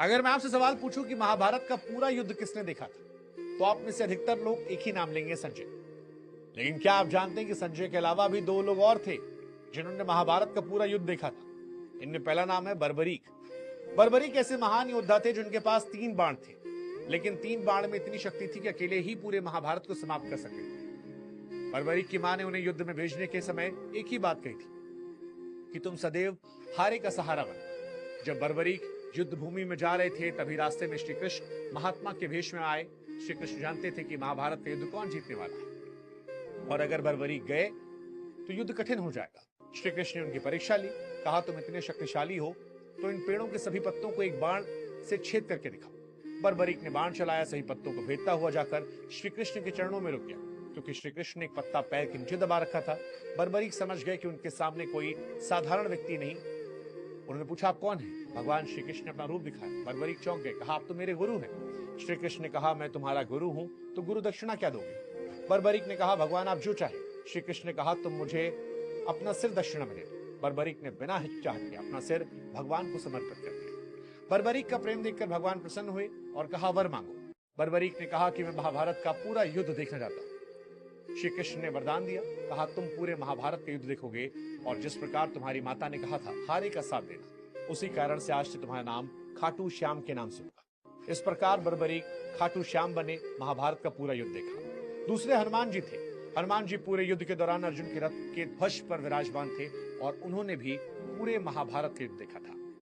अगर मैं आपसे सवाल पूछूं कि महाभारत का पूरा युद्ध किसने देखा था, तो आप में से अधिकतर लोग एक ही नाम लेंगे, संजय। लेकिन क्या आप जानते हैं कि संजय के अलावा भी दो लोग और थे जिन्होंने महाभारत का पूरा युद्ध देखा था। इनमें पहला नाम है बर्बरीक। बर्बरीक ऐसे महान योद्धा थे जिनके पास 3 बाण थे, लेकिन 3 बाण में इतनी शक्ति थी कि अकेले ही पूरे महाभारत को समाप्त कर सके। बर्बरीक की मां ने उन्हें युद्ध में भेजने के समय एक ही बात कही थी कि तुम सदैव हारे का सहारा बनो। जब बर्बरीक युद्ध भूमि में जा रहे थे, तभी रास्ते में श्री कृष्ण महात्मा के भेष में आए। श्री कृष्ण जानते थे कि महाभारत का युद्ध कौन जीतने वाला है, और अगर बर्बरीक गए तो युद्ध कठिन हो जाएगा। श्री कृष्ण ने उनकी परीक्षा ली। कहा, तुम इतने शक्तिशाली हो तो इन पेड़ों के सभी पत्तों को एक बाण से छेद करके दिखाओ। बर्बरीक ने बाण चलाया, सही पत्तों को भेदता हुआ जाकर श्री कृष्ण के चरणों में रुक गया। क्योंकि श्री कृष्ण ने एक पत्ता पैर के नीचे दबा रखा था, बर्बरीक समझ गए कि उनके सामने कोई साधारण व्यक्ति नहीं। उन्होंने पूछा, आप कौन हैं? भगवान श्री कृष्ण ने अपना रूप दिखाया। बर्बरीक चौंक गए। कहा, आप तो मेरे गुरु हैं। श्री कृष्ण ने कहा, मैं तुम्हारा गुरु हूं तो गुरु दक्षिणा क्या दोगे? बर्बरीक ने कहा, भगवान आप जो चाहे। श्री कृष्ण ने कहा, तुम मुझे अपना सिर दक्षिणा में दे दो। बर्बरीक ने बिना हिचकिचाहट के अपना सिर भगवान को समर्पित कर दिया। बर्बरीक का प्रेम देखकर भगवान प्रसन्न हुए और कहा, वर मांगो। बर्बरीक ने कहा कि मैं महाभारत का पूरा युद्ध देखना चाहता हूं। श्री कृष्ण ने वरदान दिया। कहा, तुम पूरे महाभारत का युद्ध देखोगे, और जिस प्रकार तुम्हारी माता ने कहा था हारे का साथ देना, उसी कारण से आज से तुम्हारा नाम खाटू श्याम के नाम से होगा। इस प्रकार बर्बरीक खाटू श्याम बने, महाभारत का पूरा युद्ध देखा। दूसरे हनुमान जी थे। हनुमान जी पूरे युद्ध के दौरान अर्जुन के रथ के ध्वज पर विराजमान थे, और उन्होंने भी पूरे महाभारत का युद्ध देखा था।